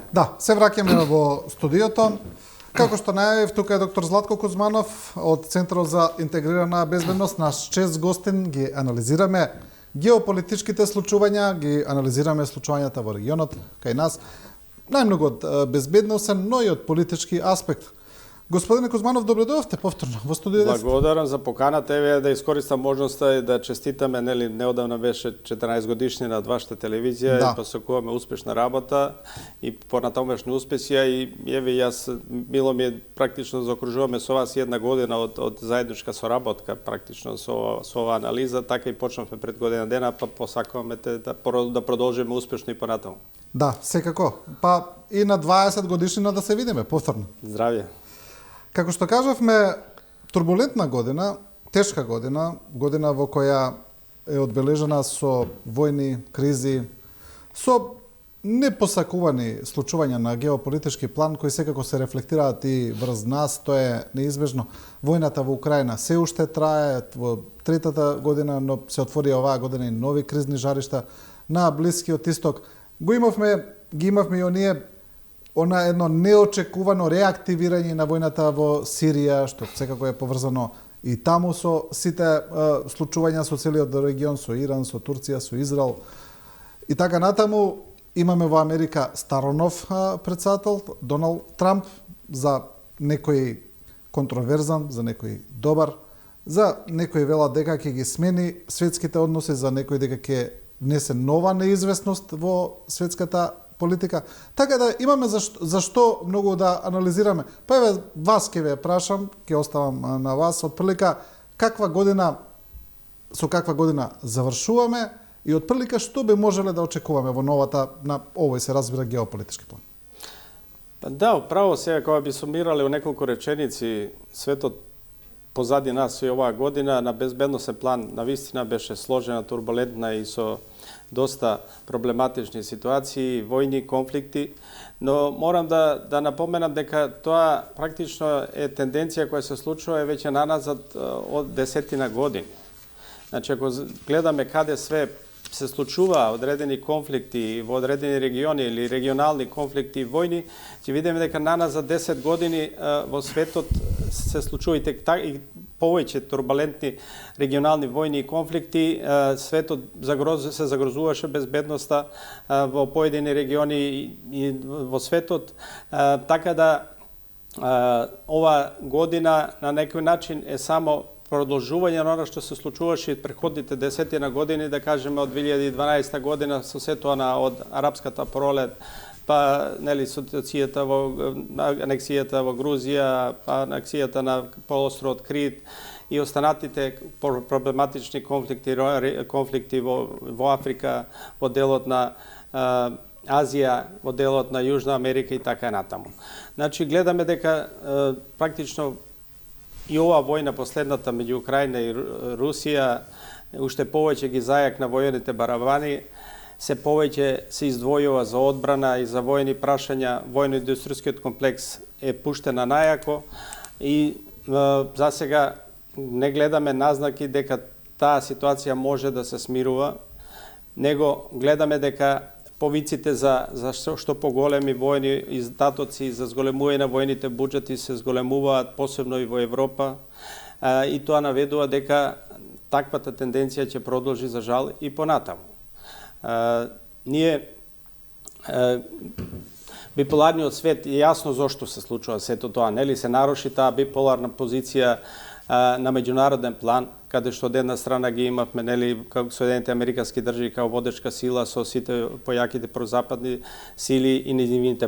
Да, се враќаме во студиото. Како што најавив, тука е доктор Златко Кузманов од Центарот за интегрирана безбедност. Наш чест гостин, ги анализираме геополитичките случувања, ги анализираме случувањата во регионот кај нас, најмногу од безбедносен, но и од политички аспект. Господине Кузманов, добре дојдовте повторно во студио 10. Благодарам за поканата, еве да искористам можноста и да честитаме, нели, неодамна беше 14 годишнина од вашата телевизија и посакуваме успешна работа и понатамошни успеси, и еве јас мило ми е практично заокружуваме со вас една година од заедничка соработка практично со оваа анализа, така и почнавме пред година дена, па посакуваме да продолжиме успешно и понатаму. Да, секако. Па и на 20 годишнина да се видиме повторно. Здравје. Како што кажавме, турбулентна година, тешка година, година во која е одбележана со војни, кризи, со непосакувани случувања на геополитички план, кои секако се рефлектираат и врз нас, тоа е неизбежно. Војната во Украина се уште трае, во третата година, но се отвори оваа година и нови кризни жаришта на Блискиот Исток. Ги имавме и оние она едно неочекувано реактивирање на војната во Сирија, што секако е поврзано и таму со сите случувања со целиот регион, со Иран, со Турција, со Израел. И така натаму имаме во Америка старонов председател, Доналд Трамп, за некој контроверзан, за некој добар, за некој велат дека ќе ги смени светските односи, за некој дека ќе внесе нова неизвестност во светската политика. Така да имаме зашто многу да анализираме. Па еве вас ќе ве прашам, ќе оставам на вас отприлика со каква година завршуваме и отприлика што би можеле да очекуваме во новата, на овој се разбира геополитички план. Да, право сега кога би сумирале у неколку реченици светот позади нас и оваа година на безбедносен план навистина беше сложена, турбулентна и со доста проблематични ситуации, војни, конфликти, но морам да напоменам дека тоа практично е тенденција која се случува веќе наназад од десетина години. Значи, ако гледаме каде све се случува одредени конфликти во одредени региони или регионални конфликти и војни, ќе видиме дека наназад 10 години во светот се случува и повеќе турбулентни регионални војни и конфликти, светот се загрозуваше безбедноста во поедини региони и во светот, така да ова година на некој начин е само продолжување на она што се случуваше и претходните десетина години, да кажеме од 2012 година со сето од арапската пролет, па нели ситуацијата анексијата во Грузија, па анексијата на полуостровот Крит и останатите проблематични конфликти во Африка, во делот на Азија, во делот на Јужна Америка и така натаму. Значи гледаме дека практично и ова војна последната меѓу Украина и Русија уште повеќе ги зајакна војните барабани, се повеќе се издвојува за одбрана и за војни прашања, војно-индустријскиот комплекс е пуштен на најако и за сега не гледаме назнаки дека таа ситуација може да се смирува, него гледаме дека повиците за што поголеми војни издатоци, за зголемување на војните буџети се зголемуваат, посебно и во Европа, и тоа наведува дека таквата тенденција ќе продолжи за жал и понатаму. Ние биполарниот свет е јасно зошто се случува сето тоа, нели се наруши таа биполарна позиција на меѓународен план, каде што од една страна ги имавме, нели, како Соединените американски држави као водечка сила со сите појаките прозападни сили и нивните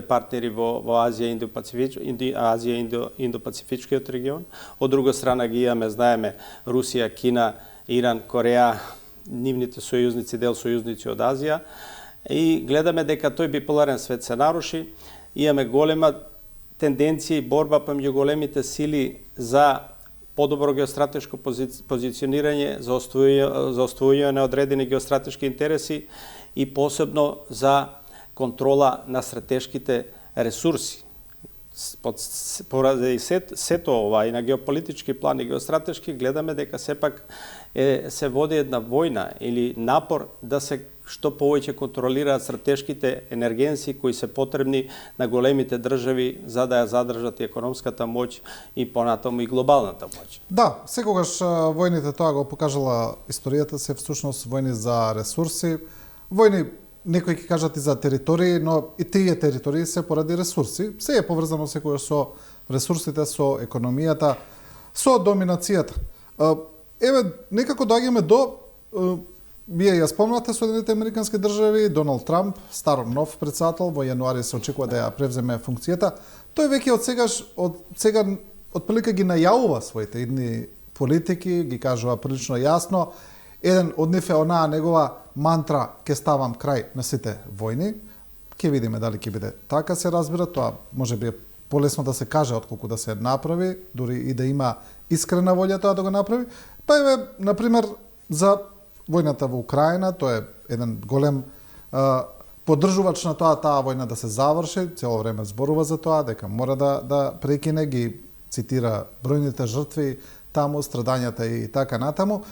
партнери во Азија и Индо-Пацифичкиот регион. Од друга страна ги имаме, знаеме, Русија, Кина, Иран, Кореја, нивните сојузници, дел сојузници од Азија. И гледаме дека тој биполарен свет се наруши, имаме голема тенденција и борба помеѓу големите сили за подобро геостратешко позиционирање, за оствојување на одредени геостратешки интереси и посебно за контрола на стратешките ресурси. Поради сето ова и на геополитички план и геостратешки гледаме дека сепак се води една војна или напор да се што повеќе контролираат стратешките енергенси кои се потребни на големите држави за да ја задржат и економската моќ и понатаму и глобалната моќ. Да, секогаш војните, тоа го покажала историјата, се всушност војни за ресурси, војни некои ќе кажат и за територии, но и тие територии се поради ресурси. Се е поврзано секогаш со ресурсите, со економијата, со доминацијата. Еве, некако доаѓаме до, вие ја спомнате, Соединените Американски држави, Доналд Трамп, старом нов председател, во јануари се очекува да ја превземе функцијата. Тој веќе од сега отприлика ги најавува своите идни политики, ги кажува прилично јасно. Еден од нив е онаа негова мантра «Ке ставам крај на сите војни». Ке видиме дали ќе биде така, се разбира, тоа може би е полесно да се каже отколку да се направи, дури и да има искрена волја тоа да го направи. Па еве, например, за војната во Украина, тоа е еден голем поддржувач на таа војна да се заврши, цело време зборува за тоа, дека мора да прекине, ги цитира бројните жртви таму, страдањата и така натаму.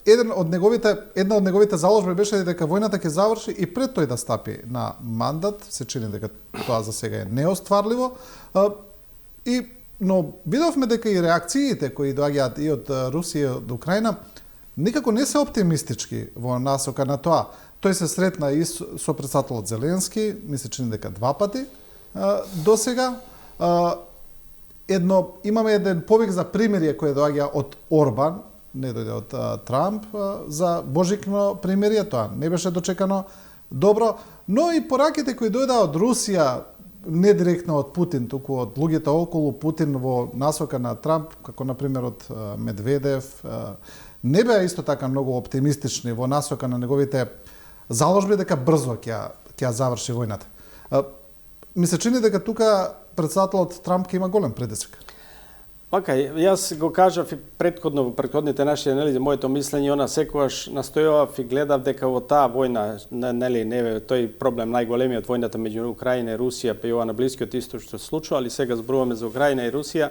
Една од неговите заложби беше дека војната ќе заврши и пред тој да стапи на мандат, се чини дека тоа за сега е неостварливо. Но видовме дека и реакциите кои доаѓаат и од Русија и од Украина никако не се оптимистички во насока на тоа. Тој се сретна и со председателот Зеленски, ми се чини дека 2 пати до сега. Имаме еден повик за примирие кој доаѓа од Орбан, не дојде од Трамп, за божикно примирие, тоа не беше дочекано добро, но и пораките кои дојдаа од Русија, не директно од Путин, туку од луѓето околу Путин во насока на Трамп, како например од Медведев, не беа исто така многу оптимистични во насока на неговите заложби дека брзо ќе заврши војната. Ми се чини дека тука председателот Трамп ќе има голем предизвик. Пака, јас го кажав и предходно во предходните наши анализи, моето мислење, она секогаш настојував и гледав дека во таа војна, тој проблем најголемиот војната меѓу Украина и Русија, па и ова на Блискиот исток што се случува, али сега зборуваме за Украина и Русија,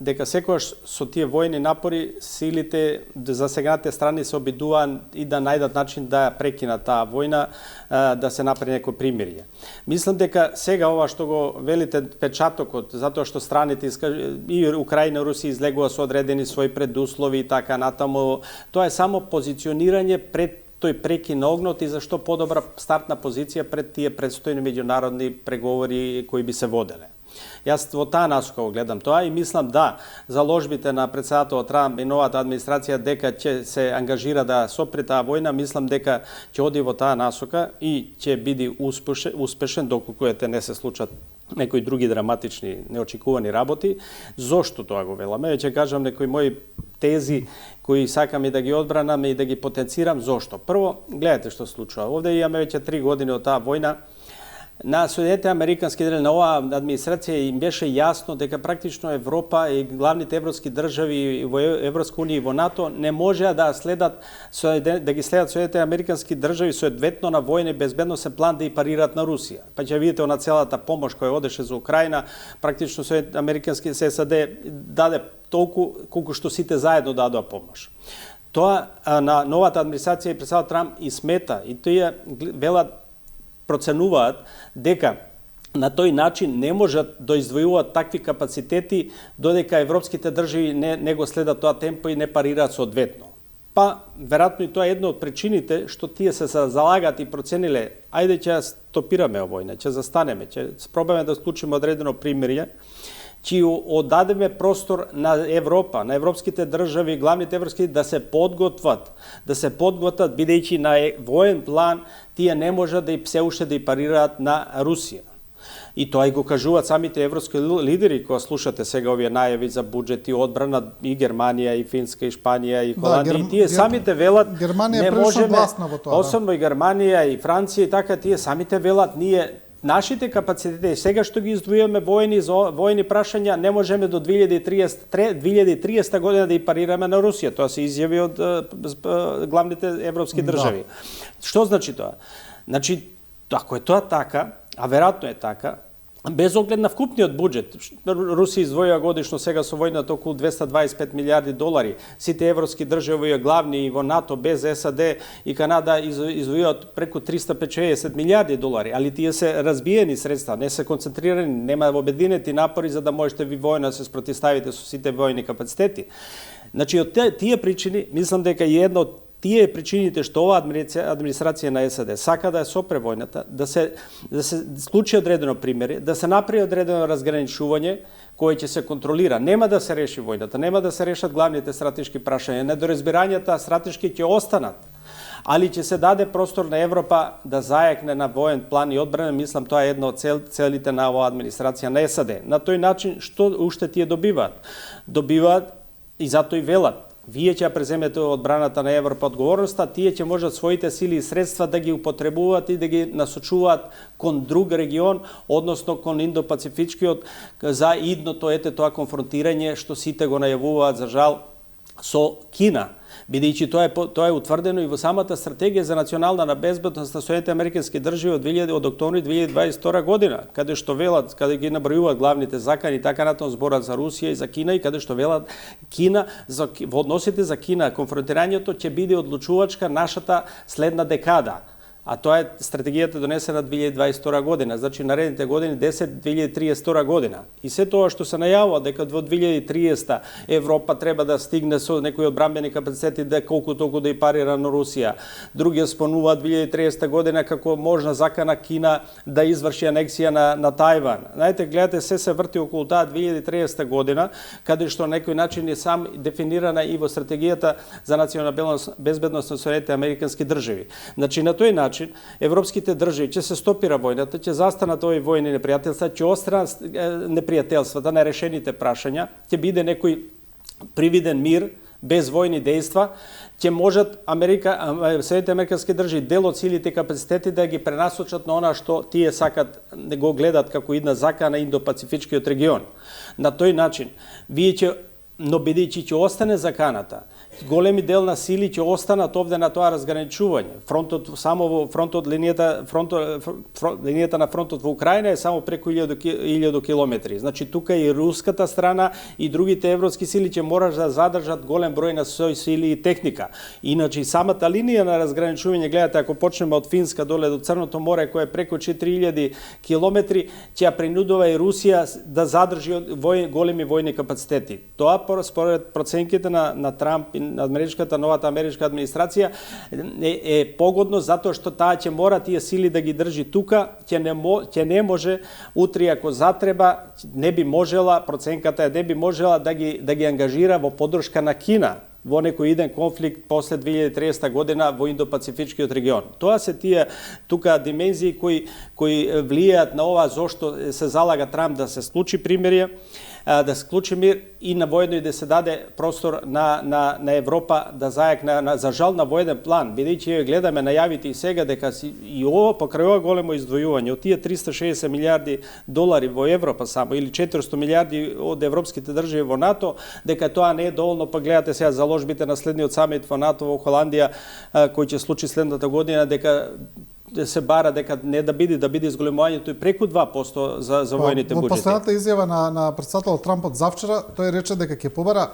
дека секогаш со тие војни напори силите за сеганите страни се обидуваат и да најдат начин да прекинат таа војна, да се направи некој примирие. Мислам дека сега ова што го велите печатокот, затоа што страните и Украина и Русија излегува со одредени своји предуслови и така натаму, тоа е само позиционирање пред тој прекин на огнот и зашто подобра стартна позиција пред тие предстојни меѓународни преговори кои би се воделе. Јас во таа насока го гледам тоа и мислам да заложбите на председателот Трамп и новата администрација дека ќе се ангажира да сопре таа војна, мислам дека ќе оди во таа насока и ќе биде успешен доколку не се случат некои други драматични неочекувани работи. Зошто тоа го веламе? Ќе кажам некои мои тези кои сакам и да ги одбранам и да ги потенцирам. Зошто? Прво, гледате што се случува. Овде имаме веќе 3 години од таа војна. На Соединените Американски држави, на оваа администрација им беше јасно дека практично Европа и главните европски држави во Европска унија и во НАТО не можеа да ги следат Соединените Американски држави соодветно на војни безбедносен план да и парираат на Русија. Па ќе видите на целата помош која одеше за Украина, практично Соединените Американски САД даде толку колку што сите заедно дадоа помош. Тоа на новата администрација и председател Трамп и смета и тие велат проценуваат дека на тој начин не можат да издвојуваат такви капацитети додека европските држави не го следат тоа темпо и не парираат соодветно. Па, веројатно и тоа е една од причините што тие се залагат и процениле, ајде ќе стопираме војна, ќе застанеме, ќе пробаме да склучиме одредено примирие, ќе одадеме простор на Европа, на европските држави, главните европски да се подготват, бидејќи на воен план тие не можат да и се уште да и парираат на Русија. И тоа и го кажуваат самите европски лидери, кога слушате сега овие најави за буџет и одбрана и Германија, и Финска, и Шпанија, и Холандија, и тие самите велат Германија не можеме, во тоа, особено и Германија, и Франција, и така тие самите велат ние нашите капацитети, сега што ги издвојуваме војни прашања, не можеме до 2030 година да и парираме на Русија. Тоа се изјави од главните европски држави. Што значи тоа? Значи, ако е тоа така, а веројатно е така, без оглед на вкупниот буџет. Русија издвојува годишно сега со војната околу 225 милиарди долари. Сите европски држави главни и во НАТО без САД и Канада издвојуваат преку 350 милиарди долари, али тие се разбиени средства, не се концентрирани, нема обединети напори за да можете ви војно да се спротивставите со сите војни капацитети. Значи, од тие причини, мислам дека една од тие причините што оваа администрација на САД сака да ја сопре војната, да се случи одредено примери, да се направи одредено разграничување кое ќе се контролира. Нема да се реши војната, нема да се решат главните стратешки прашања. Недоразбирањата стратешки ќе останат, али ќе се даде простор на Европа да зајакне на воен план и одбрана. Мислам, тоа е една од целите на оваа администрација на САД. На тој начин, што уште тие добиваат? Добиваат и затоа и велат. Вие ќе преземете одбраната на Европа одговорноста, тие ќе можат своите сили и средства да ги употребуваат и да ги насочуваат кон друг регион, односно кон Индо-Пацифичкиот, за идното тоа конфронтирање што сите го најавуваат за жал со Кина. Бидејќи тоа е утврдено и во самата стратегија за национална безбедност на Соединетите американски држави од октомври 2022 година, каде што велат, каде ги набројуваат главните закани, така натаму зборат за Русија и за Кина, и каде што велат Кина во односите за Кина, конфронтирањето ќе биде одлучувачка нашата следна декада. А тоа е стратегијата донесена 2022 година, значи наредните години 2032 година. И се тоа што се најавува дека во 2030 Европа треба да стигне со некои одбранбени капацитети да колку толку да и парира на Русија. Други спомнуваат 2030 година како можна закана Кина да изврши анексија на Тајван. Знаете, гледате, се врти околу таа 2030 година, каде што на некој начин е сам дефинирана и во стратегијата за национална безбедност на Соединетите американски држави. Значи на тој начин европските држави ќе се стопира војната, ќе застанат овие војни непријателства, ќе останат непријателствата, нерешените прашања, ќе биде некој привиден мир без војни дејства, ќе можат Соединетите американски држави дел од силите и капацитети да ги пренасочат на она што тие сакат да го гледат како една закана Индо-Пацифичкиот регион. На тој начин, но бидејќи ќе остане заканата, големи дел на сили ќе останат овде на тоа разграничување. Линијата на фронтот во Украина е само преку 1000 километри. Значи тука и руската страна и другите европски сили ќе мораш да задржат голем број на своји сили и техника. Иначе самата линија на разграничување, гледате, ако почнеме од Финска доле до Црното море, кој е преку 4000 километри, ќе ја принудува и Русија да задржи големи војни капацитети. Тоа според проценките на Трамп и на новата америчка администрација е погодно затоа што таа ќе мора тие сили да ги држи тука, ќе не може утре ако затреба, не би можела, проценката е не би можела да ги ангажира во поддршка на Кина во некој иден конфликт после 2030 година во Индо-Пацифичкиот регион. Тоа се тие тука димензии кои влијаат на ова зошто се залага Трамп да се случи примирие, да се склучи мир и на воедно и да се даде простор на Европа да зајакне за жал на воеден план, бидејќи гледаме најавите и сега дека и ова покрај ова големо издвојување од тие 360 милиарди долари во Европа само или 400 милиарди од европските држави во НАТО, дека тоа не е доволно. Па гледате сега заложбите на следниот самит во НАТО во Холандија кој ќе случи следната година, дека се бара дека не да биде изголемувањето и преку 2% за војните буџети. Во последната изјава на претседателот Трамп од завчера, тој рече дека ќе побара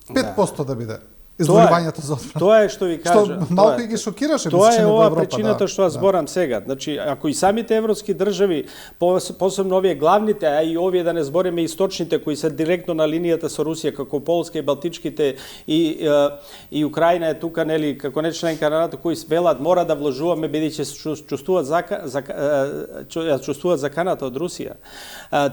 5% да биде изголемувањето за одбрана. Тоа е што ви кажа. Што малку ги шокираше тоа е во ова Европа. Причината што ја зборам сега. Значи, ако и самите европски држави, посебно овие главните, а и овие да не збориме источните кои се директно на линијата со Русија, како Полска и Балтичките и Украина е тука, нели, како не членка на НАТО, кои велат мора да вложуваме бидејќи чувствуваат заканата од Русија.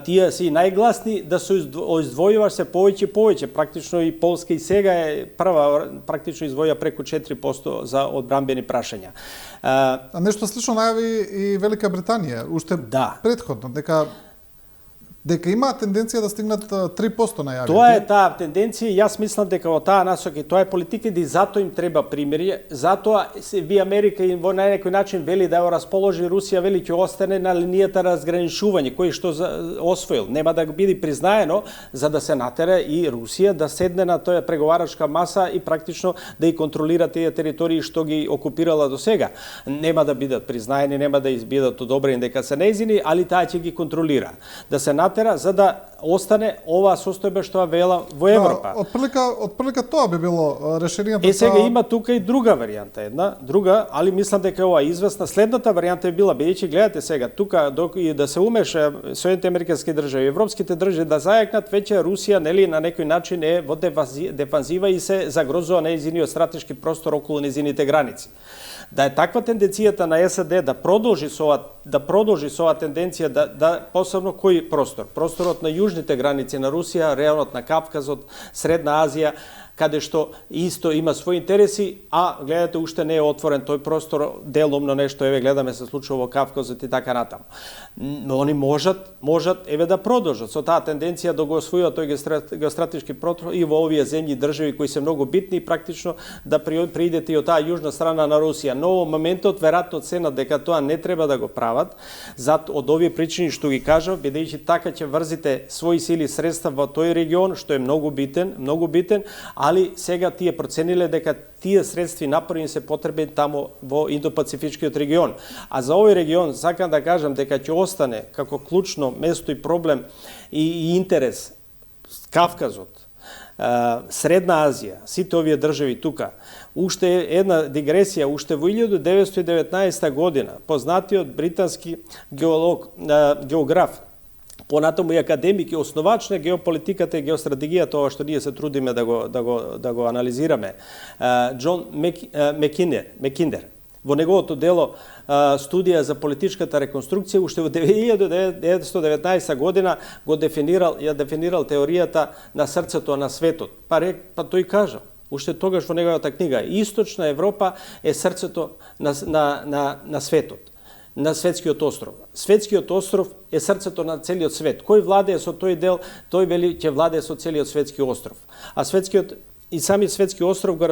Тие се и најгласни да се издвојуваш се повеќе и повеќе. Практично и Полска и сега е прва, практично издвоја преку 4% за одбранбени прашања. А нешто слично најави и Велика Британија, уште предходно, дека дека има тенденција да стигнат 3% најавите. Тоа е таа тенденција и јас мислам дека во таа насока тоа е политика и затоа им треба примирие. Затоа ви Америка им во некој начин вели да ја расположи Русија, вели ќе остане на линијата разграничување кој што освоил. Нема да биде признаено за да се натера и Русија да седне на тоја преговарачка маса и практично да и контролира тие територии што ги окупирала до сега. Нема да бидат признаени, нема да бидат одобрени дека се нејзини, али таа ќе ги контролира. Да се натера за да остане оваа состојба што вела во Европа. Отприлика тоа би било решението. Сега има тука и друга варијанта, али мислам дека ова е известна. Следната варијанта е била, бидејќи гледате сега, тука и да се умеша Соединените американски држави, европските држави да зајакнат, веќе Русија нели на некој начин е во дефанзива и се загрозува нејзиниот стратешки простор околу нејзините граници. Да е таква тенденцијата на САД да продолжи со ова тенденција да посебно кој простор? Просторот на јужните граници на Русија, районот на Кавказот, Средна Азија, каде што исто има своји интереси, а гледате уште не е отворен тој простор, делумно нешто гледаме се случува во Кавказот и така натаму. Но они можат да продолжат со таа тенденција да го освојуваат тој геостратешки простор и во овие земји и држави кои се многу битни и практично да приидете и од таа јужна страна на Русија. Но во моментот веројатно ценат дека тоа не треба да го прават, од овие причини што ги кажав, бидејќи така ќе врзите своји сили и средства во тој регион што е многу битен, али сега тие процениле дека тие средства и напори им се потребни таму во Индо-Пацифичкиот регион. А за овој регион сакам да кажам дека ќе остане како клучно место и проблем и интерес Кавказот, Средна Азија, сите овие држави тука. Уште една дигресија, уште во 1919 година, познатиот британски географ, понатаму и академик и основач на геополитиката и геостратегијата, ова што ние се трудиме да го анализираме, Џон Мекиндер. Во неговото дело студија за политичката реконструкција уште во 1919 година ја дефинирал теоријата на срцето на светот. Па тој кажа, уште тогаш во неговата книга, Источна Европа е срцето на светот, на светскиот остров. Светскиот остров е срцето на целиот свет. Кој владее со тој дел, тој вели ќе владее со целиот светски остров. А самиот светски остров го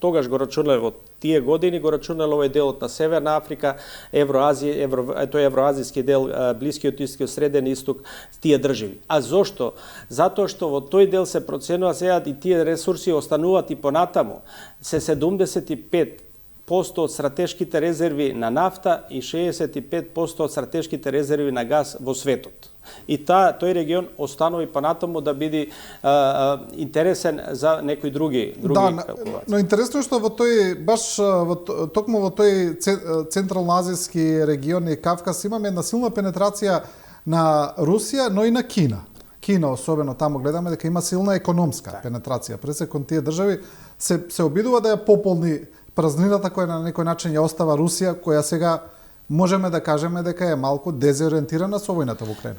тогаш го рачунале во тие години, го рачунале овој делот на Северна Африка, Евроазија, тој евроазијски дел, Блискиот исток, Среден исток, тие држави. А зошто? Затоа што во тој дел се проценува сега и тие ресурси остануваат и понатаму. Се 75% од стратешките резерви на нафта и 65% од стратешките резерви на газ во светот. И тој регион останува и понатаму да биде интересен за некои други калкулации. Но интересно е што токму во тој централноазијски регион и Кавказ имаме една силна пенетрација на Русија, но и на Кина. Кина, особено таму гледаме дека има силна економска пенетрација. Пресек кон тие држави се обидува да ја пополни празнината која на некој начин ја остава Русија, која сега можеме да кажеме дека е малку дезориентирана со војната во Украина.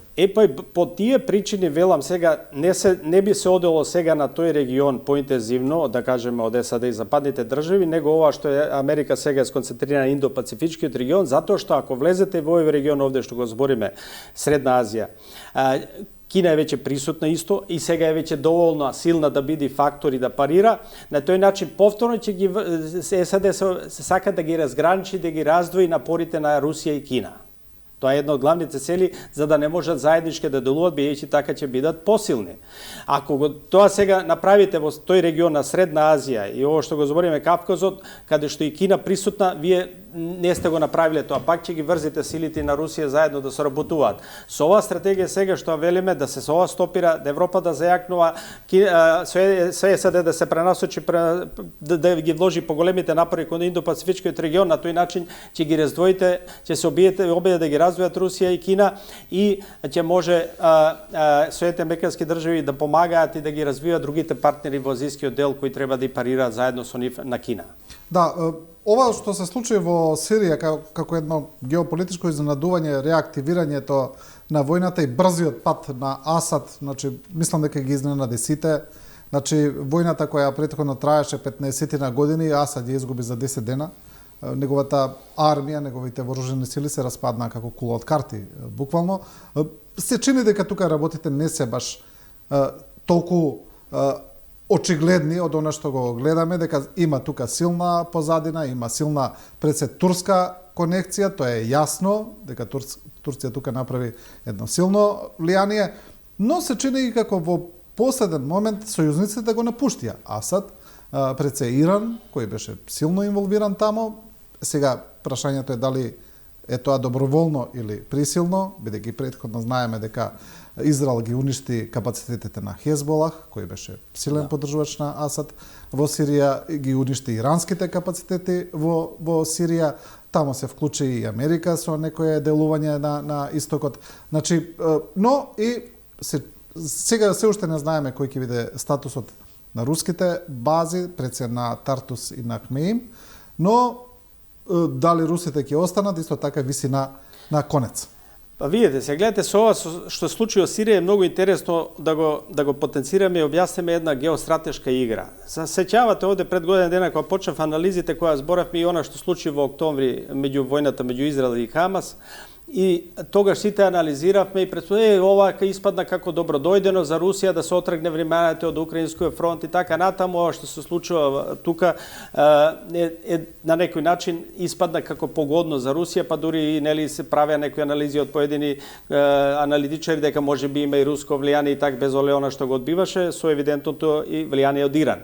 По тие причини велам сега не би се одело сега на тој регион поинтензивно, да кажеме од САД и западните држави, него ова што е Америка сега е сконцентрирана на Индо-Пацифичкиот регион, затоа што ако влезете во овој регион овде што го збориме, Средна Азија, Кина е веќе присутна исто и сега е веќе доволно силна да биде фактор и да парира. На тој начин повторно ќе САД се сака да ги разграничи, да ги раздвои напорите на Русија и Кина. Тоа е една од главните цели, за да не можат заеднички да делуваат, бидејќи така ќе бидат посилни. Ако тоа сега направите во тој регион на Средна Азија и ово што го збориме Кавказот, каде што и Кина присутна, вие не сте го направиле тоа, пак ќе ги врзите силите на Русија заедно да соработуваат. Со оваа стратегија сега што велиме да се со ова стопира, да Европа да зајакнува, све САД да се пренасочи да ги вложи поголемите напори кон Индо-Пацифичкиот регион, на тој начин ќе ги раздвоите, ќе се обидете да ги развијат Русија и Кина и ќе може Соединените американски држави да помагаат и да ги развијат другите партнери во азијскиот дел кои треба да и парираат заедно со нив на Кина. Да, ова што се случи во Сирија како едно геополитичко изненадување, реактивирањето на војната и брзиот пат на Асад, значи мислам дека ги изненади сите. Значи војната која претходно траеше 15 на години, Асад ја изгуби за 10 дена. неговата армија, неговите вооружени сили се распаднаа како кула од карти, буквално. Се чини дека тука работите не се баш толку очигледни од она што го гледаме, дека има тука силна позадина, има силна пред се турска конекција, тоа е јасно, дека Турција тука направи едно силно влијание, но се чини како во последен момент сојузниците го напуштија Асад, пред се Иран, кој беше силно инволвиран тамо. Сега прашањето е дали е тоа доброволно или присилно, бидејќи претходно знаеме дека Израел ги уништи капацитетите на Хезболах, кој беше силен поддржувач на Асад во Сирија, ги уништи иранските капацитети во Сирија, тамо се вклучи и Америка со некое делување на истокот. Значи, но и сега се уште не знаеме кој ќе биде статусот на руските бази, пред се на Тартус и на Хмеим, но дали русите ќе останат, исто така виси на конец. Па видите, се гледате со ова што се случи во Сирија е многу интересно да го потенцираме и објасниме една геостратешка игра. Се сеќавате овде пред година дена кога почнав анализите која зборавме и она што случи во октомври меѓу војната меѓу Израел и Хамас, и тогаш сите анализиравме и ова испадна како добродојдено за Русија да се отргне вниманието од украинскиот фронт и така натаму. Ова што се случува тука на некој начин испадна како погодно за Русија, па дури нели се правеа некои анализи од поедини аналитичари дека можеби има и руско влијание и така без она што го одбиваше со евидентното и влијание од Иран.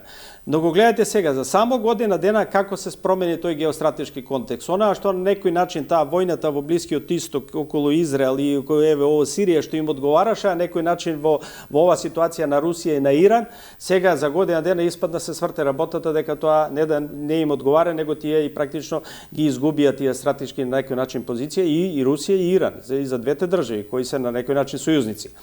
Но го гледате сега, за само година дена како се промени тој геостратешки контекст. Она што на некој начин таа војната во Блискиот Исток околу Израел и во Сирија што им одговараше, а некој начин во оваа ситуација на Русија и на Иран, сега за година дена испадна се сврте работата дека тоа не им одговара, него тие и практично ги изгубија тие стратешки на некој начин позиција и Русија и Иран, и за двете држави кои се на некој начин сојузници.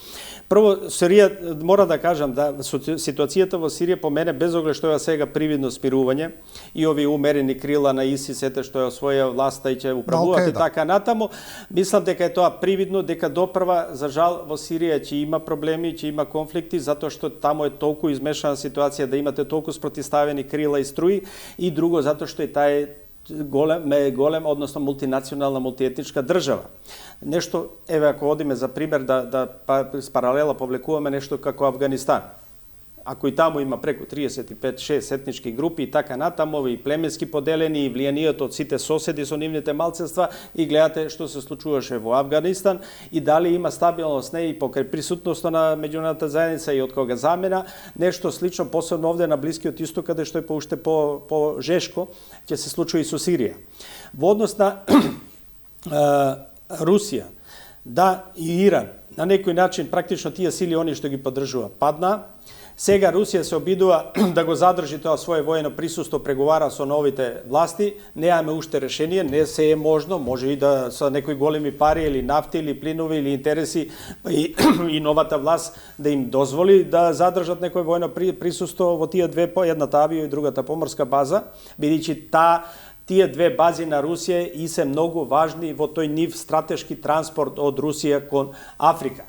Прво, Сирија, мора да кажам да ситуацијата во Сирија по мене без оглед што сега привидно смирување и овие умерени крила на ИСИС што ја освоја власта и ќе управуваат и така натаму, мислам дека е тоа привидно, дека допрва за жал во Сирија ќе има проблеми, ќе има конфликти затоа што таму е толку измешана ситуација да имате толку спротивставени крила и струи, и друго затоа што и таа голем, односно мултинационална, мултиетничка држава. Нешто, еве ако одиме за пример да с паралела повлекуваме нешто како Авганистан. Ако и таму има преку 35-6 етнички групи и така натаму, и племенски поделени, и влијанието од сите соседи со нивните малцинства, и гледате што се случуваше во Авганистан и дали има стабилност не и покрај присутноста на меѓународната заедница и од кога замена, нешто слично, посебно овде на Блискиот Исток, каде што е уште по жешко, ќе се случува и со Сирија. Во однос на Русија, да, и Иран, на некој начин практично тие сили они што ги поддржува падна. Сега Русија се обидува да го задржи тоа свое воено присуство, преговара со новите власти, немаме уште решение, не се е можно, може и да со некои големи пари или нафти или плинови или интереси и новата власт да им дозволи да задржат некој воено присуство во тие две, едната авио и другата поморска база, бидејќи тие две бази на Русија и се многу важни во тој нив стратешки транспорт од Русија кон Африка.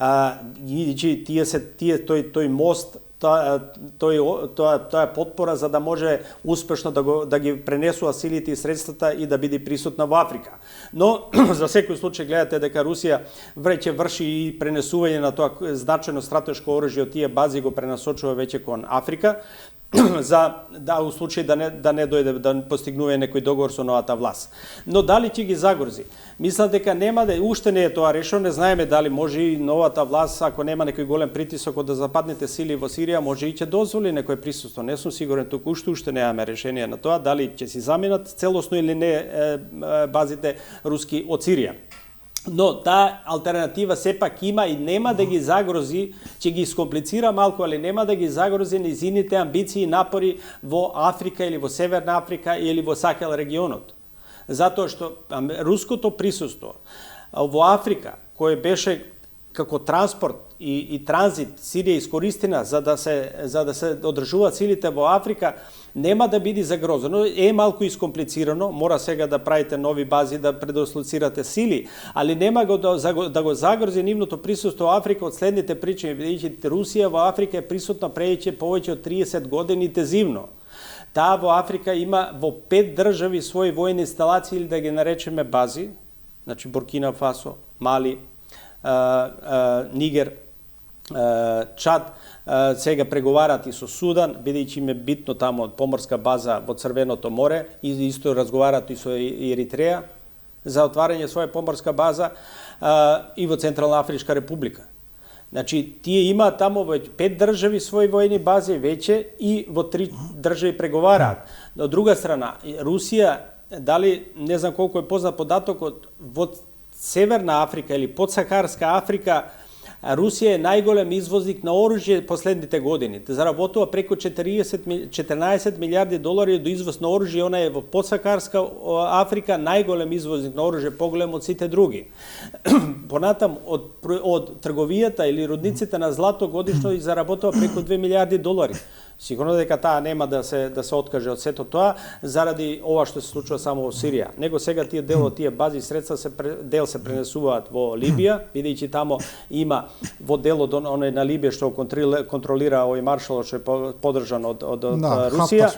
Тој мост, тоа е потпора за да може успешно да ги пренесува силите и средствата и да биде присутна во Африка. Но за секој случај гледате дека Русија веќе врши и пренесување на тоа значајно стратешко оружје од тие бази го пренасочува веќе кон Африка, за да у случај да не дојде да постигнува некој договор со новата власт. Но дали ќе ги загрози? Мислам дека нема да уште не е тоа решено, не знаеме дали може и новата власт, ако нема некој голем притисок од западните сили во Сирија, може и ќе дозволи некој присуство. Не сум сигурен туку уште немаме решение на тоа дали ќе си заминат целосно или не базите руски од Сирија. Но таа алтернатива сепак има и нема да ги загрози, ќе ги искомплицира малку, али нема да ги загрози низините амбиции и напори во Африка или во Северна Африка или во Сахел регионот. Затоа што руското присуство во Африка, кој беше како транспорт и транзит Сирија искористена за да се одржуваат силите во Африка, нема да биде загрозено. Е малку искомплицирано, мора сега да правите нови бази, да предослоцирате сили, али нема да го загрози нивното присуство во Африка од следните причини, бидејќи Русија во Африка е присутна повеќе од 30 години интензивно. Таа во Африка има во 5 држави своји војни инсталации или да ги наречеме бази, значи Буркина Фасо, Мали, Нигер, Чад, сега преговарат и со Судан, бидејќи им е битно тамо поморска база во Црвеното море, и исто разговарат и со Еритреја за отварање своја поморска база и во Централна Афричка република. Значи, тие имаат тамо во 5 држави своји војни бази веќе и во 3 држави преговараат. Од друга страна, Русија, дали не знам колку е познат податокот, во Северна Африка или подсахарска Африка, Русија е најголем извозник на оружје последните години. Заработува преку 14 милиарди долари до извоз на оружје, она е во подсахарска Африка најголем извозник на оружје, поголем од сите други. Понатам, од трговијата или рудниците на злато годишно заработува преку 2 милиарди долари. Сигурно дека таа нема да се откаже од сето тоа заради ова што се случува само во Сирија. Него сега дел од тие бази средства дел се пренесуваат во Либија, бидејќи тамо има во делот оној на Либија што контролира овој маршал што е поддржан од Русија,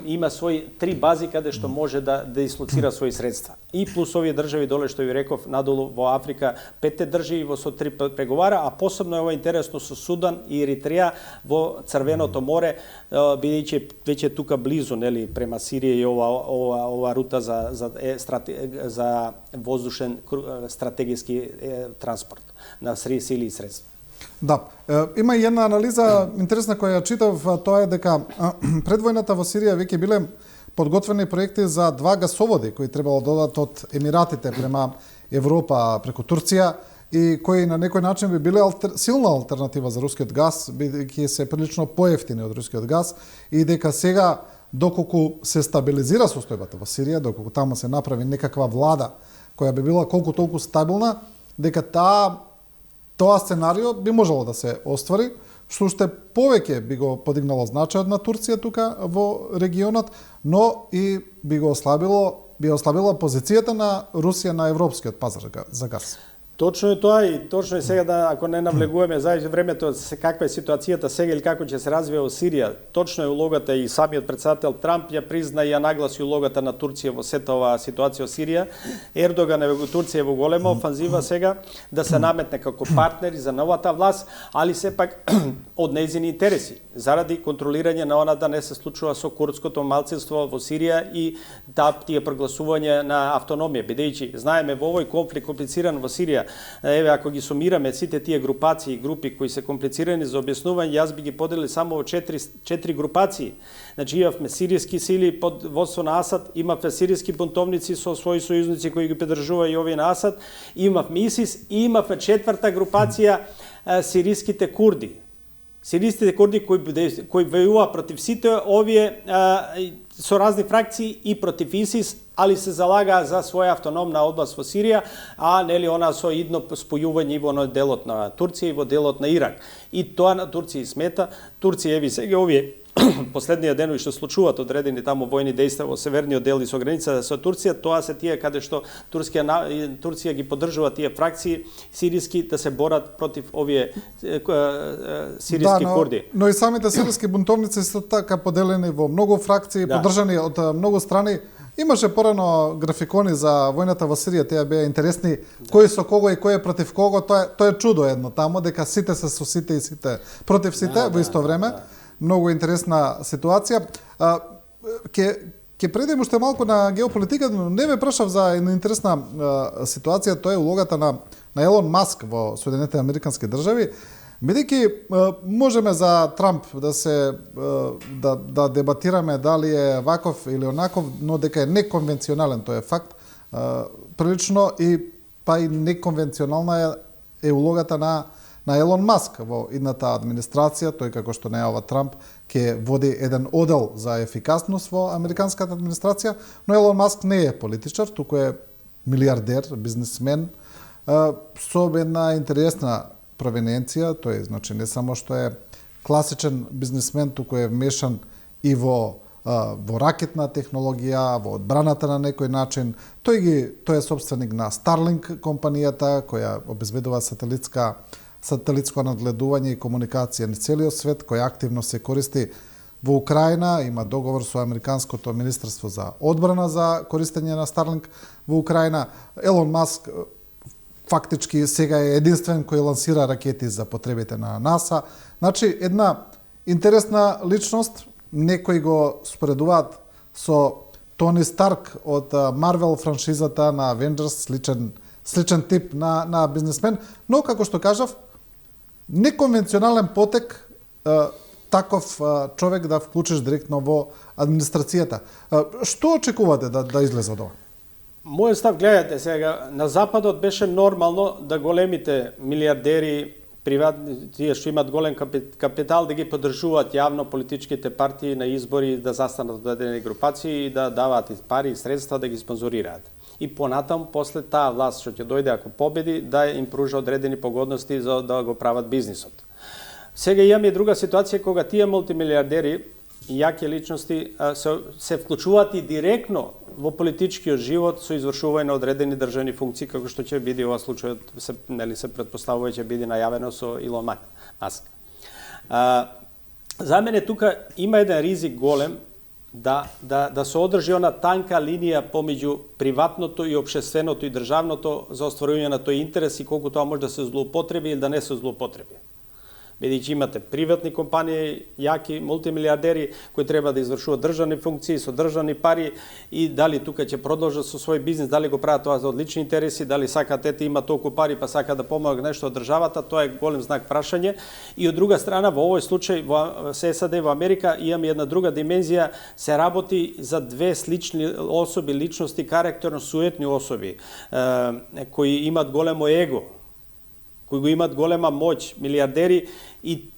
има своји 3 бази каде што може да дислоцира своји средства. И плюс овие држави доле што ви реков надолу во Африка, 5 држави во со 3 преговара, а посебно е ова интересно со Судан и Еритреја во Црвеното море, бидејќи веќе тука близу, нели, према Сирија и ова рута за воздушен стратегиски транспорт на сили и средства. Да, има и една анализа интересна која ја читав, тоа е дека предвојната во Сирија веќе биле подготвени проекти за 2 гасоводи кои требало да додат од Емиратите према Европа преку Турција и кои на некој начин би биле силна алтернатива за рускиот газ, бидејќи се прилично поевтини од рускиот газ, и дека сега, доколку се стабилизира состојбата во Сирија, доколку таму се направи некаква влада која би била колку толку стабилна, дека тоа сценарио би можело да се оствари, што уште повеќе би го подигнало значајот на Турција тука во регионот, но и би ослабила позицијата на Русија на европскиот пазар за газ. Точно е тоа и точно е сега ако не навлегуваме за времето каква е ситуацијата сега или како ќе се развива во Сирија. Точно е улогата и самиот претседател Трамп ја призна и ја нагласи улогата на Турција во сета оваа ситуација во Сирија. Ердоган во Турција во голема офанзива сега да се наметне како партнери за новата власт, али сепак од нејзини интереси заради контролирање на она да не се случува со курдското малцинство во Сирија и тие прогласување на автономија, бидејќи знаеме во овој конфликт комплициран во Сирија. Еве, ако ги сумираме сите тие групации и групи кои се комплицирани за објаснување, јас би ги поделил само во 4 групации. Значи, имавме сиријски сили под водство на Асад, имавме сиријски бунтовници со своји сојузници кои ги поддржува и овие на Асад, имавме ИСИС и имавме 4-та групација сиријските курди. Сиријските курди кои војуваат против сите овие со разни фракции и против ИСИС, али се залага за своја автономна област во Сирија, а нели она со идно спојување и во делот на Турција и во делот на Ирак. И тоа на Турција смета. Турција еви сега овие последниот денови што случуваат одредени тамо војни дејства во северниот дел и со границата со Турција, тоа се тие каде што Турција ги поддржува тие фракции сиријски да се борат против овие сиријски курди. Но и самите сиријски бунтовници се така поделени во многу фракции, поддржани од многу страни. Имаше порано графикони за војната во Сирија, тие беа интересни, кој со кого и кој е против кого, тоа е чудо едно тамо, дека сите се со сите и сите против сите во исто време. Многу интересна ситуација. Ќе предем уште малку на геополитиката, но не ме прашав за една интересна ситуација, тоа е улогата на Елон Маск во Соединетите Американски држави. Бидејќи можеме за Трамп да дебатираме дали е ваков или онаков, но дека е неконвенционален, тоа е факт. Прилично и неконвенционална е улогата на Елон Маск во идната администрација, тој како што најава Трамп ќе води еден одел за ефикасност во американската администрација, но Елон Маск не е политичар, туку е милиардер, бизнисмен, со една интересна провиненција, тој значи не само што е класичен бизнисмен, туку е вмешан и во ракетна технологија, во одбраната на некој начин. Тој е собственик на Starlink компанијата која обезбедува сателитско надгледување и комуникација на целиот свет, која активно се користи во Украина, има договор со Американското министерство за одбрана за користење на Starlink во Украина. Елон Маск фактички сега е единствен кој лансира ракети за потребите на НАСА. Значи, една интересна личност, некои го споредуваат со Тони Старк од Марвел франшизата на Avengers, сличен тип на бизнесмен, но како што кажав, неконвенционален потек таков човек да вклучиш директно во администрацијата. Што очекувате да излезе од ова? Мојот став, гледате сега, на Западот беше нормално да големите милиардери, приватни, тие што имат голем капитал, да ги поддржуваат јавно политичките партии на избори, да застанат од одредени групации и да даваат и пари и средства да ги спонзорираат. И понатаму, после таа власт што ќе дојде ако победи, да им пружа одредени погодности за да го прават бизнисот. Сега имаме и друга ситуација кога тие мултимилиардери и јаки личности се вклучуваат и директно во политичкиот живот со извршување на одредени државни функции, како што ќе биде ова случајот, се претпоставува ќе биде најавено со Илон Маск. За мене тука има еден ризик голем да се одржи она танка линија помеѓу приватното и општественото и државното за остварување на тој интерес и колку тоа може да се злоупотреби или да не се злоупотреби. Бидејќи имате приватни компании, јаки мултимилиардери кои треба да извршуваат државни функции со државни пари и дали тука ќе продолжат со свој бизнис, дали го прават тоа за лични интереси, дали сакаат ете има толку пари па сака да помогнат нешто од државата, тоа е голем знак прашање. И од друга страна во овој случај во САД во Америка имаме една друга димензија, се работи за две слични особи, личности, карактерно суетни особи кои имат големо его, кои го имат голема моќ, милиардери и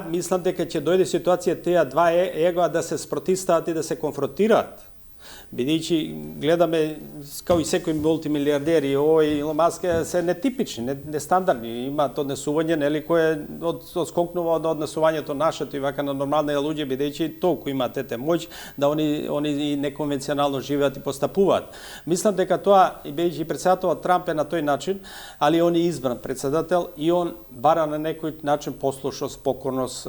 мислам дека ќе дојде ситуација тие два егоа да се спротивстават и да се конфронтираат. Бидејќи гледаме као и секој мултимилиардери, овој Илон Маск се нетипични, нестандардни, имаат однесување нели кое одскокнува од однесувањето нашето и вака на нормални луѓе, бидејќи толку имаат ете моќ да они и неконвенционално живеат и постапуваат. Мислам дека тоа и бидејќи претседателот Трамп е на тој начин, али он е избран претседател и он бара на некој начин послушност, покорност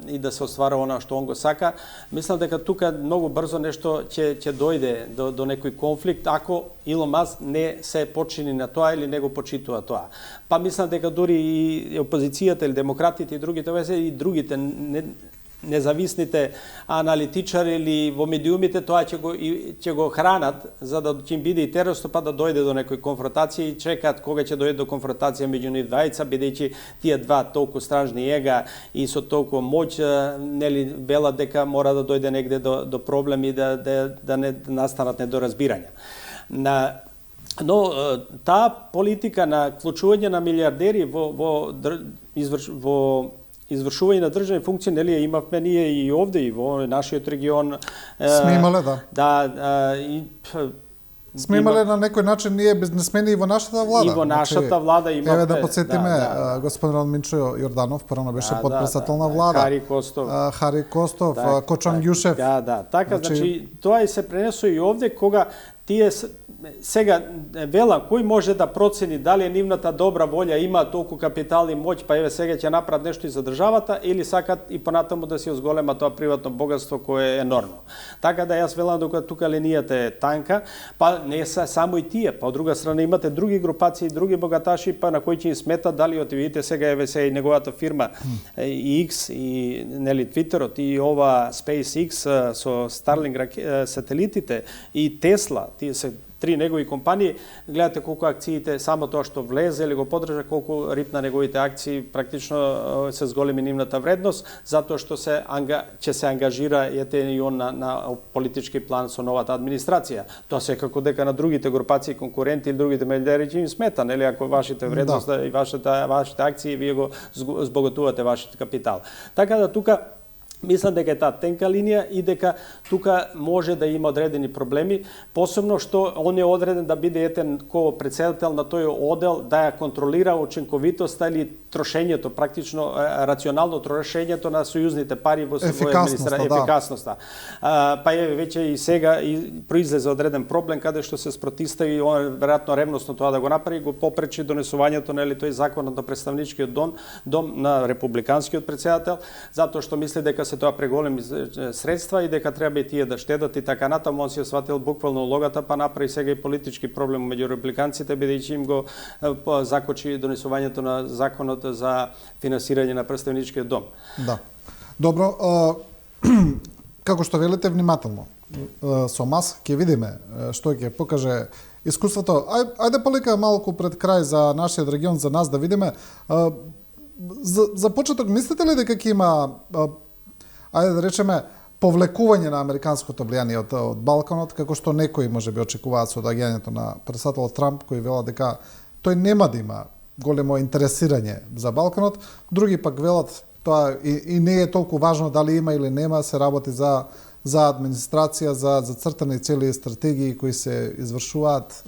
и да се остварува она што он го сака. Мислам дека тука многу брзо нешто ќе дојде до некој конфликт ако Илон Маск не се почини на тоа или не го почитува тоа. Па мислам дека дури и опозицијата или демократите и другите независните аналитичари или во медиумите тоа ќе го хранат за да ќе им биде интересно па да дојде до некој конфронтација и чекаат кога ќе дојде до конфронтација меѓу нив двајца, бидејќи тие два толку стражни ега и со толку моќ нели велат дека мора да дојде негде до проблеми да не настанат недоразбирања. Но таа политика на вклучување на милиардери во извршување на државни функции, нели имавме ние и овде и во нашиот регион. Сме имале, да. Да, сме имале на некој начин ние бизнесмени и во нашата влада. И во нашата влада имавме. Еве да подсетиме, господин Минчо Јорданов прво беше потпредседател на влада. Хари Костов, Кочан Ѓушев. Да. Така, значи тоа и се пренесо и овде кога тие сега вела кој може да процени дали е нивната добра волја, има толку капитал и моќ, па еве сега ќе направат нешто и за државата или сакат и понатаму да се зголема тоа приватно богатство кое е енормно. Така да јас велам дека тука линијата е танка, па не се само и тие, па од друга страна имате други групации, други богаташи, па на кои ќе им смета дали видите сега еве се и неговата фирма и X и нели Твитерот и ова SpaceX со Starlink сателитите и Тесла, тие се три негови компании, гледате колку акциите, само тоа што влезе или го поддржа, колку рипна неговите акции, практично се зголеми нивната вредност, затоа што ќе се ангажира и он на политички план со новата администрација. Тоа секако дека на другите групации, конкуренти или другите милиардери ќе им смета, нели, ако вашите вредност и вашите акции, вие го збогатувате вашиот капитал. Така да тука мислам дека е таа тенка линија и дека тука може да има одредени проблеми, посебно што он е одреден да биде етен ко председател на тој одел да ја контролира учинковитоста или трошењето, практично рационално трошењето на сојузните пари во ефикасноста. Па е веќе и сега и произлезе одреден проблем каде што се спротивстави, он веројатно ревносно тоа да го направи, го попречи донесувањето на тој законот на представничкиот дом на републиканскиот председател, затоа што мисли дека се тоа преголеми средства и дека треба и тие да штедат и така натаму. Он си сватил буквално улогата, па направи сега и политички проблем меѓу републиканците, бидејќи им го закочи донесувањето на законот за финансирање на претставничкиот дом. Да. Добро, како што велите, внимателно. Со мас ќе видиме што ќе покаже искуството. Ајде полека малку пред крај за нашиот регион, за нас да видиме. За почеток, мислите ли дека ќе има, ајде да речеме, повлекување на американското влијание од Балканот, како што некои можеби очекуваат со доаѓањето на председателот Трамп, кој велат дека тој нема да има големо интересирање за Балканот, други пак велат тоа и не е толку важно дали има или нема, се работи за администрација, за цртани цели и стратегии кои се извршуваат.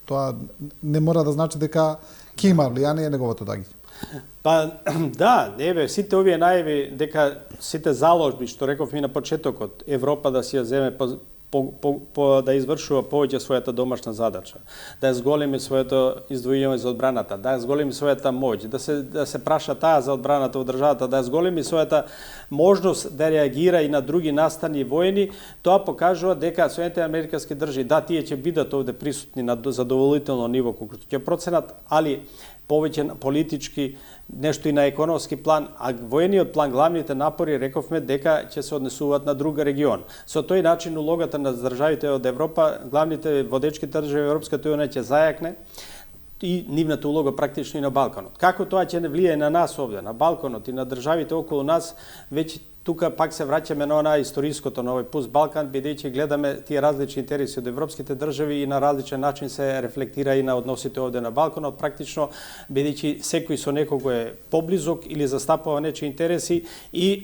Тоа не мора да значи дека ќе има влијание неговото доаѓање. Па да, сите овие најави дека сите заложби што рековме на почетокот, Европа да си ја земе да извршува повеќе својата домашна задача, да ја зголеми своето издвојување за одбраната, да ја зголеми својата моќ, да се праша таа за одбраната во државата, да ја зголеми својата можност да реагира и на други настани војни, тоа покажува дека Соединетите американски држави, да, тие ќе бидат овде присутни на задоволително ниво колку ќе проценат, али повеќе политички, нешто и на економски план, а војниот план, главните напори, рековме дека ќе се однесуваат на друг регион. Со тој начин улогата на државите од Европа, главните водечки држави Европската унија ќе зајакне и нивната улога практично и на Балканот. Како тоа ќе не влијае на нас овде, на Балканот и на државите околу нас, веќе тука пак се враќаме на она историското, на овој пуст Балкан, бидејќи гледаме тие различни интереси од европските држави и на различен начин се рефлектира и на односите овде на Балканот, практично бидејќи секој со некого е поблизок или застапува нечии интереси и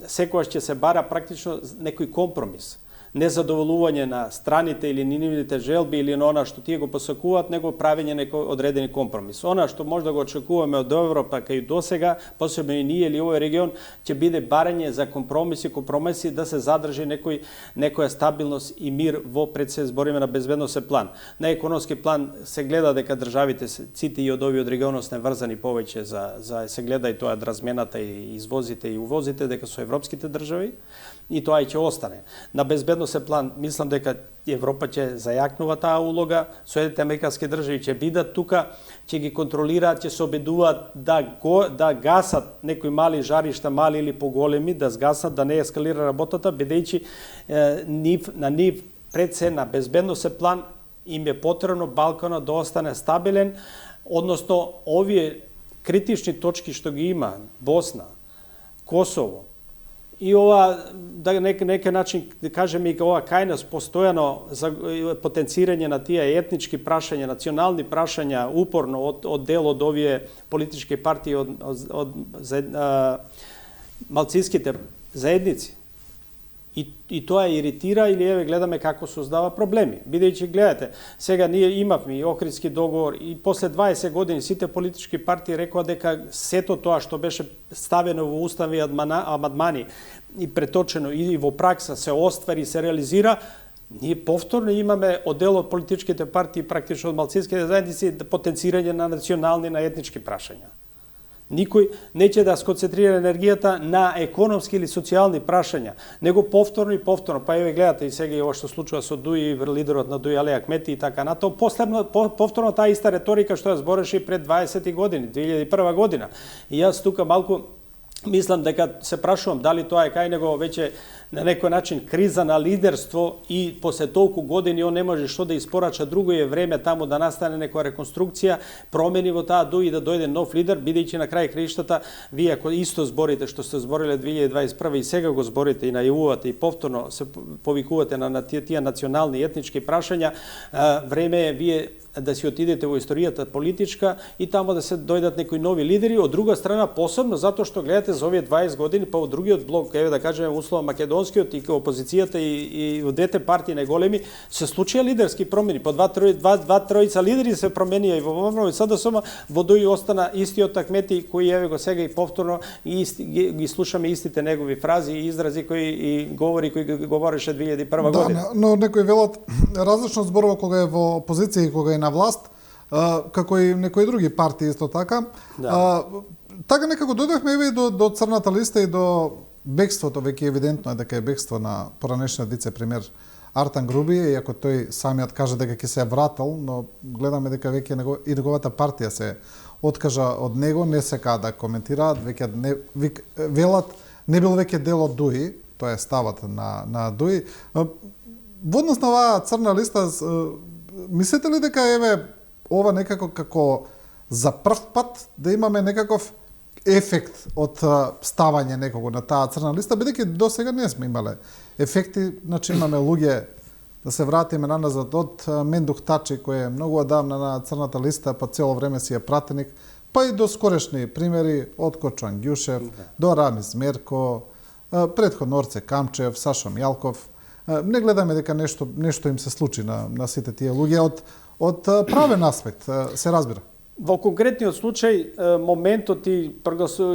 секогаш ќе се бара практично некој компромис. Незадоволување на страните или нивните желби или на она што тие го посакуваат, него правење некој одредени компромис. Она што може да го очекуваме од Европа кај досега, посебно и ние или овој регион, ќе биде барање за компромиси да се задржи некоја стабилност и мир во пред се збориме на безбедносен план. На економски план се гледа дека државите сите и од овие регионот се врзани повеќе за се гледа и тоа размената и извозите и увозите дека со европските држави и тоа и ќе остане. На безбедносен план мислам дека Европа ќе зајакнува таа улога, Соединетите американски држави ќе бидат тука, ќе ги контролираат, ќе се обидуваат да гасат некои мали жаришта, мали или поголеми, да сгасат, да не ескалира работата, бидејќи на нив пред се на безбедносен план им е потребно Балканот да остане стабилен, односно овие критични точки што ги има Босна, Косово, и ова, да нека начин, да кажеме, и ова кајност постојано за потенцирање на тие етнички прашања, национални прашања, упорно од дел од овие политички партии, од малцинските заедници. И тоа иритира или еве гледаме како создава проблеми. Бидејќи гледате, сега ние имавме и Охридски договор и после 20 години сите политички партии рекоа дека сето тоа што беше ставено во устави амандмани и преточено и во пракса се оствари, се реализира, ние повторно имаме од дел од политичките партии, практично од малцинските заедници, потенцирање на национални, на етнички прашања. Никој не ќе да сконцентрира енергијата на економски или социјални прашања, него повторно и повторно. Па еве гледате и сега и ова што случува со Дуи, лидерот на Дуи Али Ахмети и така натаму, повторно таа иста реторика што ја збореше и пред 20 години, 2001 година. И јас тука малку мислам дека се прашувам дали тоа е кај него веќе на некој начин криза на лидерство и после толку години он не може што да испорача, друго е време таму да настане некоја реконструкција, промени во таа Дуи, да дојде нов лидер, бидејќи на крај краиштата вие ако исто зборите што сте збориле 2021 и сега го зборите и најавувате и повторно се повикувате на тие национални и етнички прашања, време е вие да си отидете во историјата политичка и тамо да се дојдат некои нови лидери, од друга страна посебно затоа што гледате за овие 20 години па во другиот блок, еве да кажеме условно македонскиот и опозицијата и во двете партии најголеми се случија лидерски промени, по два тројца лидери се променија и во ММР и СДСМ, во Дуи остана истиот Ахмети кој еве го сега и повторно ги слушаме истите негови фрази и изрази кои и говори кои говореше 2001 година. Да, но некои велат различно зборува кога е во опозиција и кога е на власт, како и некои други партии исто така. Да. Така некако дојдовме и до црната листа и до бегството веќе евидентно е дека е бегство на поранешниот вице-премиер Артан Груби, иако тој самиот кажа дека ќе се вратил, но гледаме дека веќе и неговата партија се откажа од него, не сака да коментираат, веќе велат не бил веќе дел од ДУИ, тоа е ставот на ДУИ. Во однос на оваа црна листа, мислите ли дека ова некако како за прв пат да имаме некаков ефект од ставање некого на таа црна листа, бидејќи до сега не сме имале ефекти, значи имаме луѓе, да се вратиме наназад од Мендух Тачи, кој е многу одамна на црната листа, па цело време си е пратеник, па и до скорешни примери од Кочуан Ѓушев, до Рамис Мерко, претходно Орце Камчев, Сашо Мјалков. Не гледаме дека нешто им се случи на сите тие луѓе од правен аспект, се разбира. Во конкретниот случај, моментот и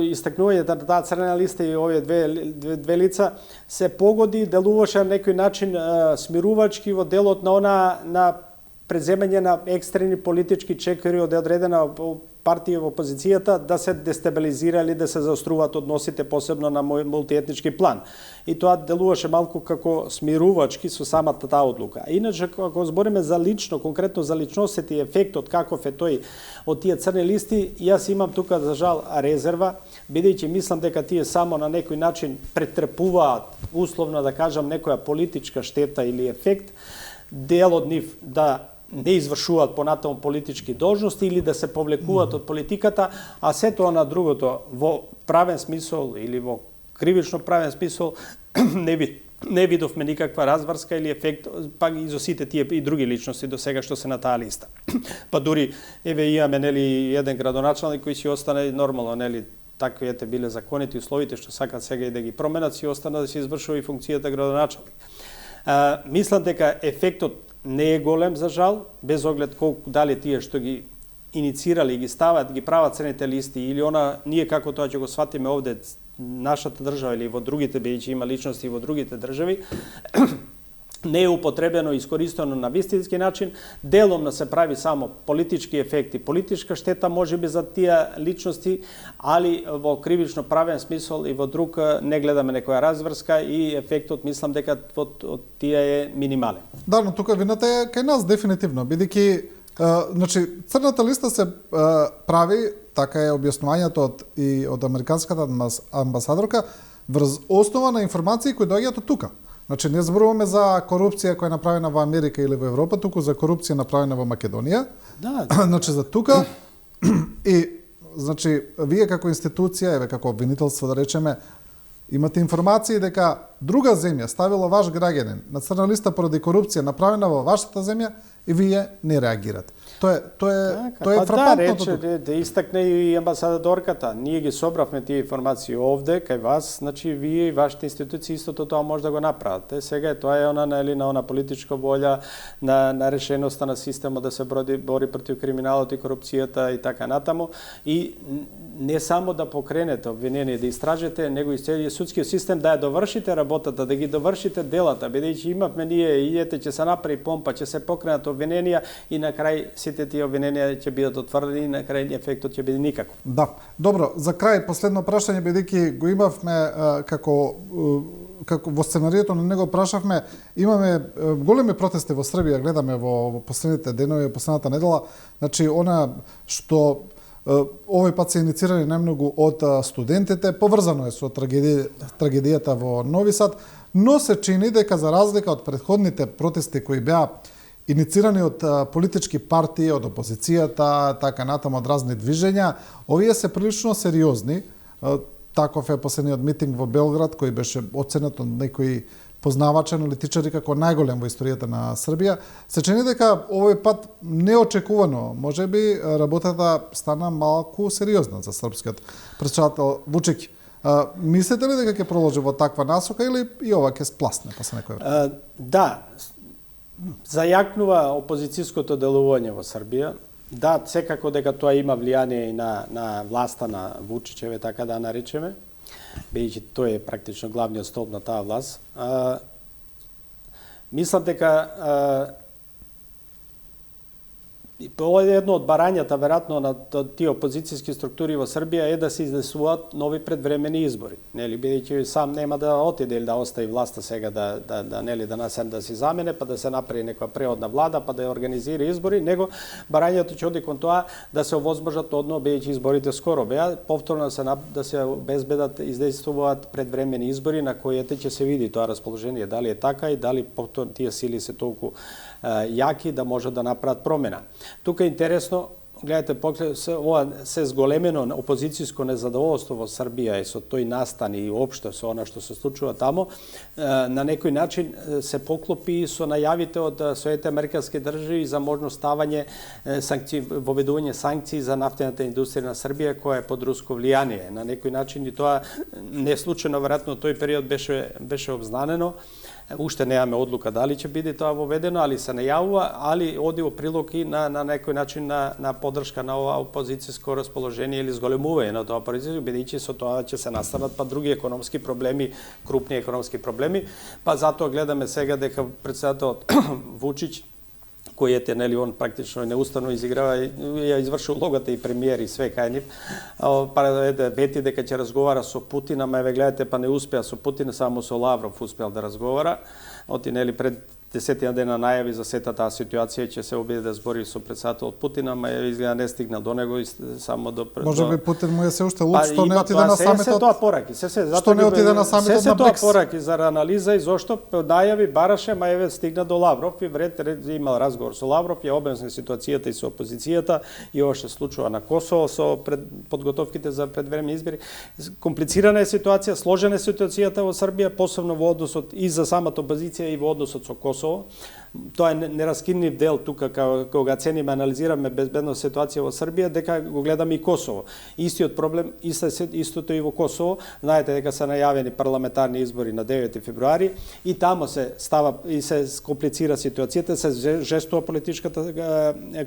истакнувањето на таа црна листа и овие две лица се погоди, делуваше на некој начин смирувачки во делот на преземање на екстрени политички чекори од одредена партија во опозицијата да се дестабилизира или да се заоструваат односите, посебно на мултиетнички план. И тоа делуваше малку како смирувачки со самата таа одлука. Иначе, ако збориме за лично, конкретно за личностите и ефектот каков е тој од тие црни листи, јас имам тука за жал резерва, бидејќи мислам дека тие само на некој начин претрпуваат, условно да кажам, некоја политичка штета или ефект, дел од нив да не извршуваат понатаму политички должности или да се повлекуваат од политиката, а сето на другото во правен смисол или во кривично правен смисол не видовме никаква разврска или ефект, па и за сите тие и други личности до сега што се на таа листа. Па дури имаме еден градоначалник кој си остане нормално, таквите биле законите условите што сакаат сега и да ги променат, си остана да се извршува и функцијата градоначалник. Мислам дека ефектот не е голем за жал, без оглед колку дали тие што ги иницирали, ги стават, ги прават црните листи или ние како тоа ќе го сватиме овде нашата држава или во другите, бидејќи има личности и во другите држави, не е употребено и искористено на вистински начин, деломно се прави само политички ефекти, политичка штета можеби за тие личности, али во кривично правен смисол и во друг не гледаме некоја разврска и ефектот мислам дека од тие е минимален. Да, но тука вината е кај нас дефинитивно, бидејќи значи црната листа се прави, така е објаснувањето од американската амбасадорка, врз основа на информации кои доаѓаат од тука. Значи, не зборуваме за корупција која е направена во Америка или во Европа, туку за корупција направена во Македонија. Да. Значи, за тука. И, значи, вие како институција, како обвинителство, да речеме, имате информации дека друга земја ставила ваш граѓанин на црна листа поради корупција направена во вашата земја и вие не реагирате. Тоа е фрапантното. Да истакне и амбасадорката. Ние ги собравме тие информации овде кај вас, значи вие и вашите институции истото тоа може да го направат. Сега тоа е на она политичка волја, на решеноста на системот да се бори против криминалот и корупцијата и така натаму. И не само да покренете обвинение, да истражите, него и целиот судскиот систем да ја довршите работата, да ги довршите делата, бидејќи имавме ние ќе се направи помпа, ќе се покренат обвиненија и на крај сите тие обвиненија ќе бидат отврдени и на крај ефектот ќе биде никаков. Да. Добро, за крај последно прашање, бидејќи го имавме како во сценарието на него прашавме, имаме големи протести во Србија, гледаме во последните денови, последната недела, значи она што овој пат се иницирани најмногу од студентите, поврзано е со трагедијата во Нови Сад, но се чини дека за разлика од претходните протести кои беа иницирани од политички партии, од опозицијата, така натаму од разни движења, овие се прилично сериозни. Таков е последниот митинг во Белград, кој беше оценет од некои познавачи аналитичари како најголем во историјата на Србија. Се чини дека овој пат неочекувано, можеби работата стана малку сериозна за српскиот претседател Вучик. Мислите ли дека ќе продолжи во таква насока или и ова ќе спласне после некој време? Да, зајакнува опозицијското делување во Србија. Да, секако дека тоа има влијание и на власта на Вучичеве, така да наречеме, бидејќи тој е практично главниот столб на таа власт. Мислам дека Ovo je jedno od baranjata, verovatno, na ti opozicijski strukturi во Srbija je da se izdesуваат нови предвремени избори. Нели, бидејќи сам нема да отиде или да остави власта сега да се замене, па да се направи некоја преодна влада, па да ја организира избори, него барањето ќе оди кон тоа да се овозможат одно, бидејќи изборите скоро беа, повторно да се обезбедат, издействуваат предвремени избори на кои ќе се види тоа расположение, дали е така и дали повторно тие сили се толку јаки да може да направат промена. Тука е интересно, гледате, ова се зголемено опозицијско незадоволство во Србија и со тој настан и општо со она што се случува тамо, на некој начин се поклопи со најавите од Соединетите американски држави за можно ставање воведување санкции за нафтената индустрија на Србија која е под руско влијание. На некој начин и тоа не случајно, веројатно тој период беше обзнанено. Уште немаме одлука дали ќе биде тоа воведено, али се најавува, али оди во прилог и на некој начин на поддршка на ова опозицијско расположение или зголемување на тоа опозиција, бидејќи со тоа ќе се настанат па други економски проблеми, крупни економски проблеми, па затоа гледаме сега дека претседателот Вучич, кој ете, нели, он практично неуставно изиграва, ја изврши улогата и премиер и све кај нив, вети дека ќе разговара со Путин, ама еве гледате, па не успеа со Путин, само со Лавров успеал да разговара. Оти, нели, пред 10 дена најави за сета таа ситуација ќе се обиде да збори со претседателот Путин, ама изгледа не стигна до него и само до Може би Путин му е се уште луд што не отиде на самитот. Се тоа пораки, што не отиде на самитот на Тоа БРИКС. пораки за анализа и зошто најави бараше, ма еве стигна до Лавров и имал разговор со Лавров, ја објасни ситуацијата и со опозицијата и ова што случува на Косово со подготовките за предвремени избори. Комплицирана е ситуација, сложена е ситуацијата во Србија, посебно во односот и за самата опозиција и во односот со Косово. Тоа е нераскинлив дел тука кога цениме, анализираме безбедна ситуација во Србија, дека го гледаме и Косово. Истиот проблем, истото и во Косово. Знаете дека се најавени парламентарни избори на 9 февруари и тамо се става и се комплицира ситуацијата, се жестува политичката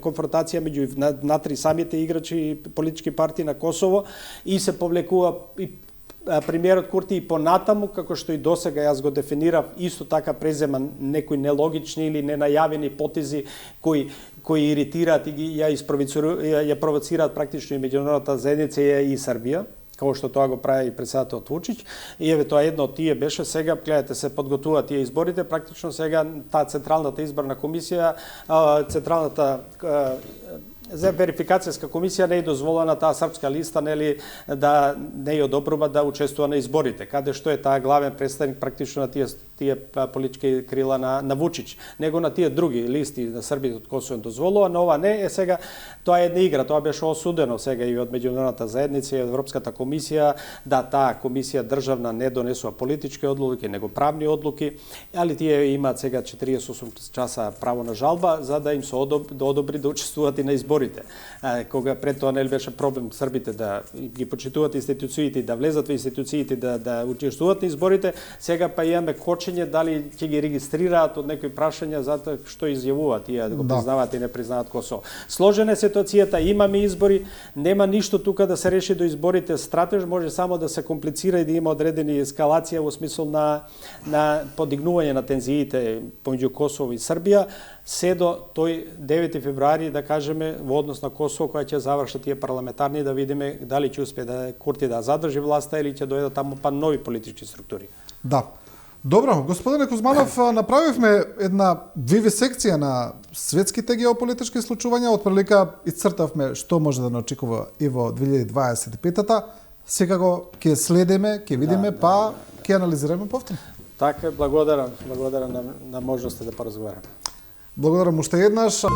конфронтација меѓу внатри самите играчи и политички партии на Косово и се повлекува и премиерот Курти и понатаму, како што и досега јас го дефинирав, исто така презема некои нелогични или ненајавени потези кои иритираат и ја провоцираат практично и меѓународната заедница и Србија, како што тоа го прави и претседателот Вучич. И еве тоа едно од тие беше сега, гледате, се подготвуваат тие изборите, практично сега таа централната изборна комисија, централната за верификацијска комисија не е дозволена таа српска листа, нели, да не ја одобрува да учествува на изборите, каде што е таа главен представник практично на тие политички крила на Вучич, него на тие други листи на Србија од Косово дозволува, но ова не е сега, тоа е една игра, тоа беше осудено сега и од меѓународната заедница и од Европската комисија, да таа комисија државна не донесува политички одлуки, него правни одлуки, али тие имаат сега 48 часа право на жалба за да им се одобри да учествуваат и на изборите. Кога пред тоа не беше проблем србите да ги почитуваат институциите, да влезат во институциите, да учествуваат на изборите, сега па имаме кочење дали ќе ги регистрираат од некои прашања затоа што изјавуваат тие да го признаваат и не признаваат Косово. Сложена е ситуацијата, имаме избори, нема ништо тука да се реши до изборите, стратеж може само да се комплицира и да има одредени ескалација во смисол на подигнување на тензиите помеѓу Косово и Србија, се до тој 9 февруари, да кажеме, во однос на Косово, која ќе завршат тие парламентарни, да видиме дали ќе успее да Курти да задржи власта или ќе дојдат таму па нови политички структури. Да. Добро, господине Кузманов, направивме една вивисекција на светските геополитички случувања, отприлика исцртавме што може да не очекува и во 2025-та. Секако ќе следиме, ќе видиме, ќе анализираме повторно. Така, благодарам на можноста да поразговараме. Благодарам уште еднаш.